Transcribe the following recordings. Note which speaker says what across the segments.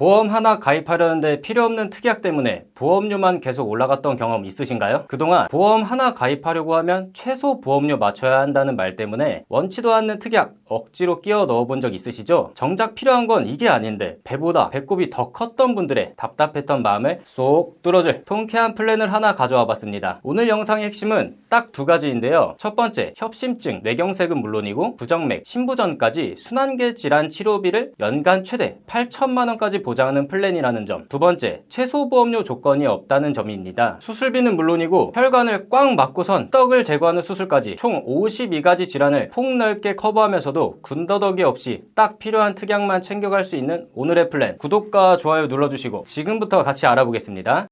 Speaker 1: 보험 하나 가입하려는데 필요 없는 특약 때문에 보험료만 계속 올라갔던 경험 있으신가요? 그동안 보험 하나 가입하려고 하면 최소 보험료 맞춰야 한다는 말 때문에 원치도 않는 특약 억지로 끼워 넣어본 적 있으시죠? 정작 필요한 건 이게 아닌데 배보다 배꼽이 더 컸던 분들의 답답했던 마음을 쏙 뚫어줄 통쾌한 플랜을 하나 가져와 봤습니다. 오늘 영상의 핵심은 딱 두 가지인데요. 첫 번째, 협심증, 뇌경색은 물론이고 부정맥, 신부전까지 순환계 질환 치료비를 연간 최대 8천만 원까지 보장하는 플랜이라는 점. 두 번째, 최소 보험료 조건이 없다는 점입니다. 수술비는 물론이고 혈관을 꽉 막고선 떡을 제거하는 수술까지 총 52가지 질환을 폭넓게 커버하면서도 군더더기 없이 딱 필요한 특약만 챙겨갈 수 있는 오늘의 플랜, 구독과 좋아요 눌러주시고 지금부터 같이 알아보겠습니다.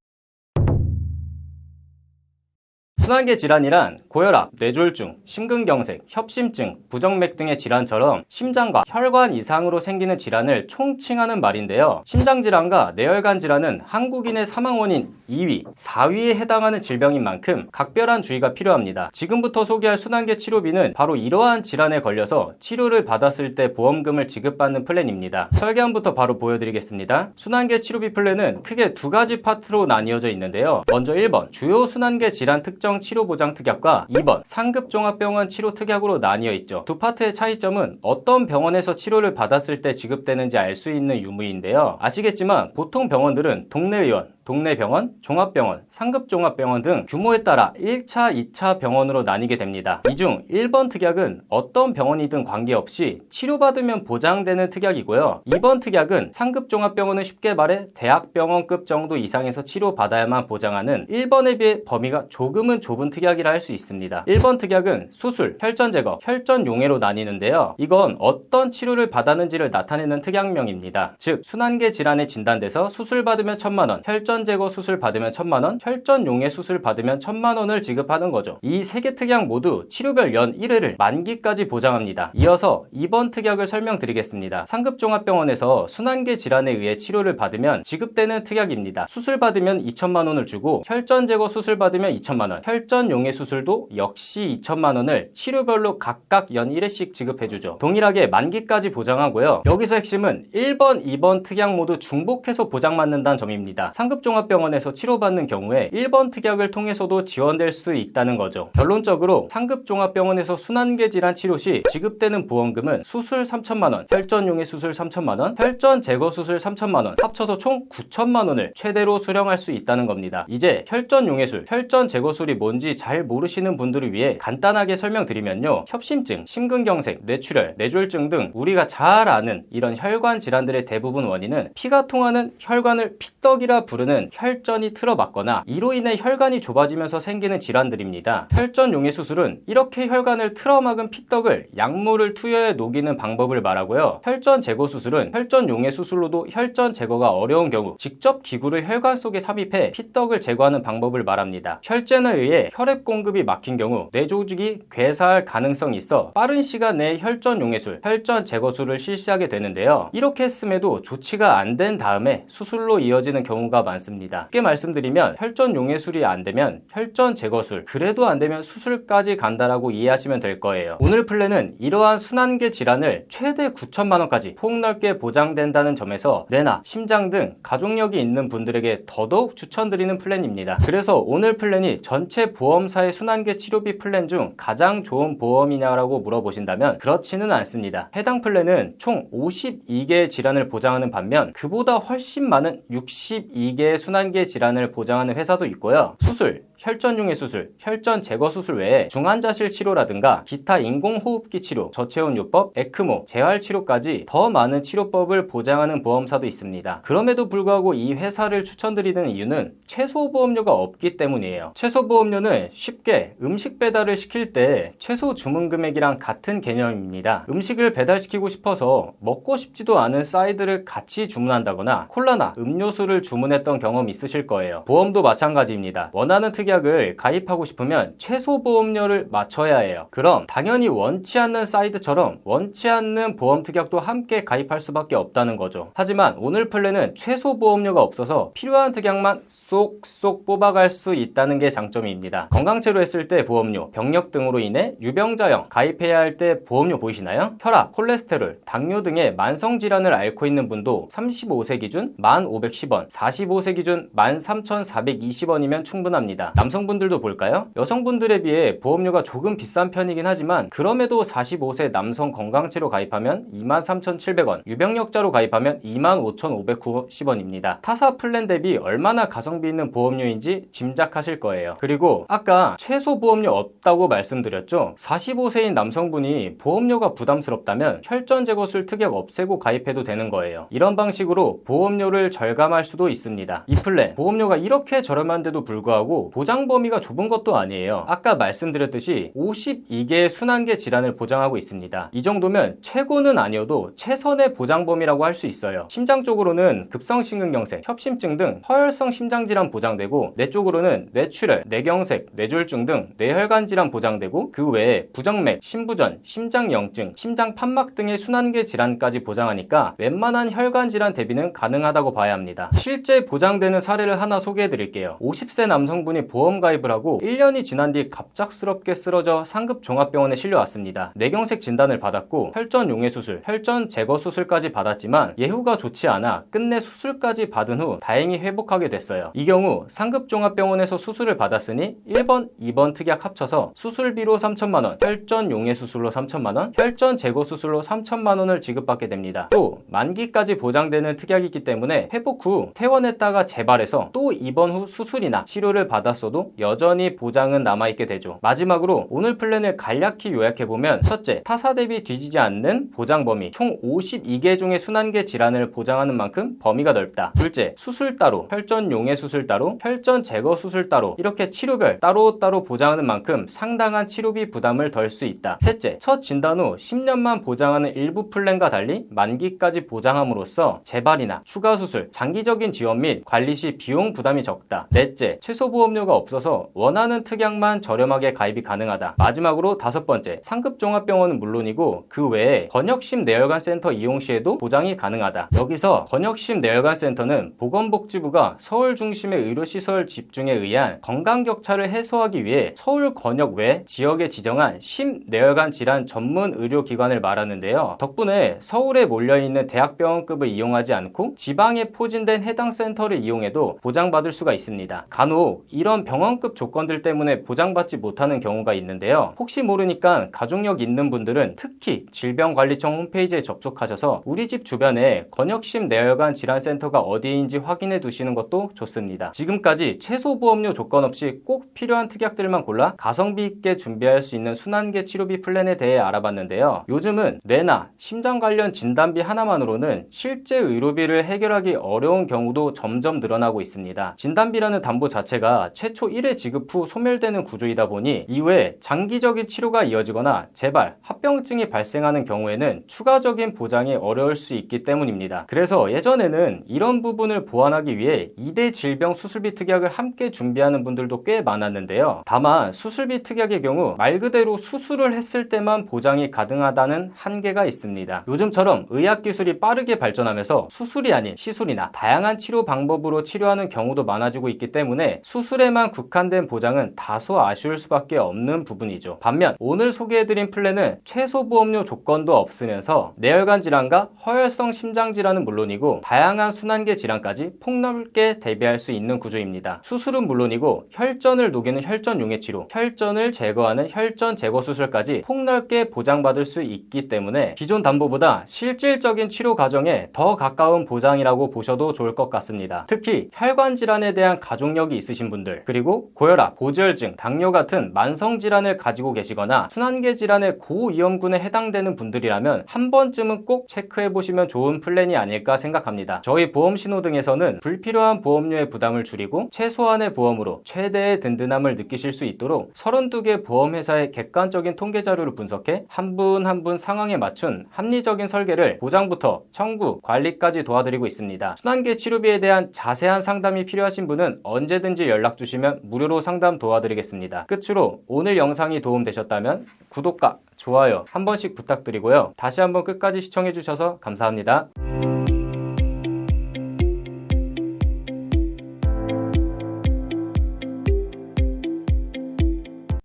Speaker 1: 순환계 질환이란 고혈압, 뇌졸중, 심근경색, 협심증, 부정맥 등의 질환처럼 심장과 혈관 이상으로 생기는 질환을 총칭하는 말인데요. 심장질환과 뇌혈관 질환은 한국인의 사망 원인 2위, 4위에 해당하는 질병인 만큼 각별한 주의가 필요합니다. 지금부터 소개할 순환계 치료비는 바로 이러한 질환에 걸려서 치료를 받았을 때 보험금을 지급받는 플랜입니다. 설계안부터 바로 보여드리겠습니다. 순환계 치료비 플랜은 크게 두 가지 파트로 나뉘어져 있는데요. 먼저 1번, 주요 순환계 질환 특정 치료보장 특약과 2번 상급종합병원 치료 특약으로 나뉘어 있죠. 두 파트의 차이점은 어떤 병원에서 치료를 받았을 때 지급되는지 알 수 있는 유무인데요. 아시겠지만 보통 병원들은 동네 의원, 동네 병원, 종합병원, 상급종합병원 등 규모에 따라 1차, 2차 병원으로 나뉘게 됩니다. 이 중 1번 특약은 어떤 병원이든 관계없이 치료받으면 보장되는 특약이고요. 2번 특약은 상급종합병원은 쉽게 말해 대학병원급 정도 이상에서 치료받아야만 보장하는 1번에 비해 범위가 조금은 좁은 특약이라 할 수 있습니다. 1번 특약은 수술, 혈전 제거, 혈전 용해로 나뉘는데요. 이건 어떤 치료를 받았는지를 나타내는 특약명입니다. 즉 순환계 질환에 진단돼서 수술 받으면 1,000만 원, 혈전 제거 수술 받으면 1,000만 원, 혈전 용해 수술 받으면 1,000만 원을 지급하는 거죠. 이 세 개 특약 모두 치료별 연 1회를 만기까지 보장합니다. 이어서 2번 특약을 설명드리겠습니다. 상급종합병원에서 순환계 질환에 의해 치료를 받으면 지급되는 특약입니다. 수술 받으면 2,000만 원을 주고 혈전 제거 수술 받으면 2,000만 원, 혈전 용해 수술도 역시 2,000만 원을 치료별로 각각 연 1회씩 지급해주죠. 동일하게 만기까지 보장하고요. 여기서 핵심은 1번, 2번 특약 모두 중복해서 보장받는다는 점입니다. 상급종합병원에서 치료받는 경우에 1번 특약을 통해서도 지원될 수 있다는 거죠. 결론적으로 상급종합병원에서 순환계 질환 치료 시 지급되는 보험금은 수술 3,000만 원, 혈전 용해 수술 3,000만 원, 혈전 제거 수술 3,000만 원, 합쳐서 총 9,000만 원을 최대로 수령할 수 있다는 겁니다. 이제 혈전 용해술, 혈전 제거술이 뭔지 잘 모르시는 분들을 위해 간단하게 설명드리면요. 협심증, 심근경색, 뇌출혈, 뇌졸중 등 우리가 잘 아는 이런 혈관 질환들의 대부분 원인은 피가 통하는 혈관을 피떡이라 부르는 혈전이 틀어막거나 이로 인해 혈관이 좁아지면서 생기는 질환들입니다. 혈전 용해 수술은 이렇게 혈관을 틀어막은 피떡을 약물을 투여해 녹이는 방법을 말하고요. 혈전 제거 수술은 혈전 용해 수술로도 혈전 제거가 어려운 경우 직접 기구를 혈관 속에 삽입해 피떡을 제거하는 방법을 말합니다. 혈전에 의해 혈액 공급이 막힌 경우 뇌 조직이 괴사할 가능성이 있어 빠른 시간 내에 혈전 용해술, 혈전 제거술을 실시하게 되는데요. 이렇게 했음에도 조치가 안 된 다음에 수술로 이어지는 경우가 많습니다. 쉽게 말씀드리면 혈전 용해술이 안 되면 혈전 제거술, 그래도 안 되면 수술까지 간다라고 이해하시면 될 거예요. 오늘 플랜은 이러한 순환계 질환을 최대 9,000만 원까지 폭넓게 보장된다는 점에서 뇌나 심장 등 가족력이 있는 분들에게 더더욱 추천드리는 플랜입니다. 그래서 오늘 플랜이 전체 보험사의 순환계 치료비 플랜 중 가장 좋은 보험이냐라고 물어보신다면 그렇지는 않습니다. 해당 플랜은 총 52개의 질환을 보장하는 반면 그보다 훨씬 많은 62개의 순환계 질환을 보장하는 회사도 있고요. 수술, 혈전 용해 수술, 혈전 제거 수술 외에 중환자실 치료라든가 기타 인공호흡기 치료, 저체온요법, 에크모, 재활 치료까지 더 많은 치료법을 보장하는 보험사도 있습니다. 그럼에도 불구하고 이 회사를 추천드리는 이유는 최소 보험료가 없기 때문이에요. 최소 보험료는 쉽게 음식 배달을 시킬 때 최소 주문 금액이랑 같은 개념입니다. 음식을 배달시키고 싶어서 먹고 싶지도 않은 사이드를 같이 주문한다거나 콜라나 음료수를 주문했던 경험 있으실 거예요. 보험도 마찬가지입니다. 원하는 특약 특약을 가입하고 싶으면 최소 보험료를 맞춰야 해요. 그럼 당연히 원치 않는 사이드처럼 원치 않는 보험 특약도 함께 가입할 수밖에 없다는 거죠. 하지만 오늘 플랜은 최소 보험료가 없어서 필요한 특약만 쏙쏙 뽑아갈 수 있다는 게 장점입니다. 건강체로 했을 때 보험료, 병력 등으로 인해 유병자형 가입해야 할 때 보험료 보이시나요? 혈압, 콜레스테롤, 당뇨 등의 만성질환을 앓고 있는 분도 35세 기준 1,510원, 45세 기준 13,420원이면 충분합니다. 남성분들도 볼까요? 여성분들에 비해 보험료가 조금 비싼 편이긴 하지만 그럼에도 45세 남성 건강체로 가입하면 23,700원, 유병력자로 가입하면 25,590원입니다. 타사 플랜 대비 얼마나 가성비 있는 보험료인지 짐작하실 거예요. 그리고 아까 최소 보험료 없다고 말씀드렸죠? 45세인 남성분이 보험료가 부담스럽다면 혈전 제거술 특약 없애고 가입해도 되는 거예요. 이런 방식으로 보험료를 절감할 수도 있습니다. 이 플랜 보험료가 이렇게 저렴한데도 불구하고 보장 범위가 좁은 것도 아니에요. 아까 말씀드렸듯이 52개의 순환계 질환을 보장하고 있습니다. 이 정도면 최고는 아니어도 최선의 보장 범위라고 할 수 있어요. 심장 쪽으로는 급성심근경색, 협심증 등 허혈성 심장질환 보장되고 뇌 쪽으로는 뇌출혈, 뇌경색, 뇌졸중 등 뇌혈관 질환 보장되고 그 외에 부정맥, 심부전, 심장염증, 심장판막 등의 순환계 질환까지 보장하니까 웬만한 혈관 질환 대비는 가능하다고 봐야 합니다. 실제 보장되는 사례를 하나 소개해 드릴게요. 50세 남성분이 보험 가입을 하고 1년이 지난 뒤 갑작스럽게 쓰러져 상급종합병원에 실려왔습니다. 뇌경색 진단을 받았고 혈전 용해 수술, 혈전 제거 수술까지 받았지만 예후가 좋지 않아 끝내 수술까지 받은 후 다행히 회복하게 됐어요. 이 경우 상급종합병원에서 수술을 받았으니 1번, 2번 특약 합쳐서 수술비로 3천만원, 혈전 용해 수술로 3천만원, 혈전 제거 수술로 3천만원을 지급받게 됩니다. 또 만기까지 보장되는 특약이 있기 때문에 회복 후 퇴원했다가 재발해서 또 입원 후 수술이나 치료를 받았어도 여전히 보장은 남아있게 되죠. 마지막으로 오늘 플랜을 간략히 요약해보면 첫째, 타사 대비 뒤지지 않는 보장 범위 총 52개 중의 순환계 질환을 보장하는 만큼 범위가 넓다. 둘째, 수술 따로, 혈전 용해 수술 따로, 혈전 제거 수술 따로 이렇게 치료별 따로따로 보장하는 만큼 상당한 치료비 부담을 덜 수 있다. 셋째, 첫 진단 후 10년만 보장하는 일부 플랜과 달리 만기까지 보장함으로써 재발이나 추가 수술, 장기적인 지원 및 관리 시 비용 부담이 적다. 넷째, 최소 보험료가 없어서 원하는 특약만 저렴하게 가입이 가능하다. 마지막으로 다섯 번째, 상급종합병원은 물론이고 그 외에 권역심 뇌혈관 센터 이용 시에도 보장이 가능하다. 여기서 권역심 뇌혈관 센터는 보건복지부가 서울 중심의 의료시설 집중에 의한 건강격차를 해소하기 위해 서울 권역 외 지역에 지정한 심뇌혈관 질환 전문 의료기관을 말하는데요. 덕분에 서울에 몰려있는 대학병원급을 이용하지 않고 지방에 포진된 해당 센터를 이용해도 보장받을 수가 있습니다. 간혹 이런 병원급 조건들 때문에 보장받지 못하는 경우가 있는데요. 혹시 모르니까 가족력 있는 분들은 특히 질병관리청 홈페이지에 접속하셔서 우리 집 주변에 권역심 뇌혈관 질환센터가 어디인지 확인해 두시는 것도 좋습니다. 지금까지 최소 보험료 조건 없이 꼭 필요한 특약들만 골라 가성비 있게 준비할 수 있는 순환계 치료비 플랜에 대해 알아봤는데요. 요즘은 뇌나 심장 관련 진단비 하나만으로는 실제 의료비를 해결하기 어려운 경우도 점점 늘어나고 있습니다. 진단비라는 담보 자체가 최초 1회 지급 후 소멸되는 구조이다 보니 이후에 장기적인 치료가 이어지거나 재발, 합병증이 발생하는 경우에는 추가적인 보장이 어려울 수 있기 때문입니다. 그래서 예전에는 이런 부분을 보완하기 위해 2대 질병 수술비 특약을 함께 준비하는 분들도 꽤 많았는데요. 다만 수술비 특약의 경우 말 그대로 수술을 했을 때만 보장이 가능하다는 한계가 있습니다. 요즘처럼 의학기술이 빠르게 발전하면서 수술이 아닌 시술이나 다양한 치료 방법으로 치료하는 경우도 많아지고 있기 때문에 수술에만 국한된 보장은 다소 아쉬울 수밖에 없는 부분이죠. 반면 오늘 소개해드린 플랜은 최소 보험료 조건도 없으면서 뇌혈관 질환과 허혈성 심장 질환은 물론이고 다양한 순환계 질환까지 폭넓게 대비할 수 있는 구조입니다. 수술은 물론이고 혈전을 녹이는 혈전 용해 치료, 혈전을 제거하는 혈전 제거 수술까지 폭넓게 보장받을 수 있기 때문에 기존 담보보다 실질적인 치료 과정에 더 가까운 보장이라고 보셔도 좋을 것 같습니다. 특히 혈관 질환에 대한 가족력이 있으신 분들, 그리고 고혈압, 고지혈증, 당뇨 같은 만성 질환을 가지고 계시거나 순환계 질환의 고위험군에 해당되는 분들이라면 한 번쯤은 꼭 체크해 보시면 좋은 플랜이 아닐까 생각합니다. 저희 보험신호등에서는 불필요한 보험료의 부담을 줄이고 최소한의 보험으로 최대의 든든함을 느끼실 수 있도록 32개 보험회사의 객관적인 통계 자료를 분석해 한 분 한 분 상황에 맞춘 합리적인 설계를 보장부터 청구, 관리까지 도와드리고 있습니다. 순환계 치료비에 대한 자세한 상담이 필요하신 분은 언제든지 연락 주시면 주시면 무료로 상담 도와드리겠습니다. 끝으로 오늘 영상이 도움되셨다면 구독과 좋아요 한 번씩 부탁드리고요. 다시 한번 끝까지 시청해주셔서 감사합니다.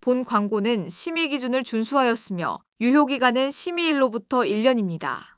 Speaker 2: 본 광고는 심의 기준을 준수하였으며 유효기간은 심의일로부터 1년입니다.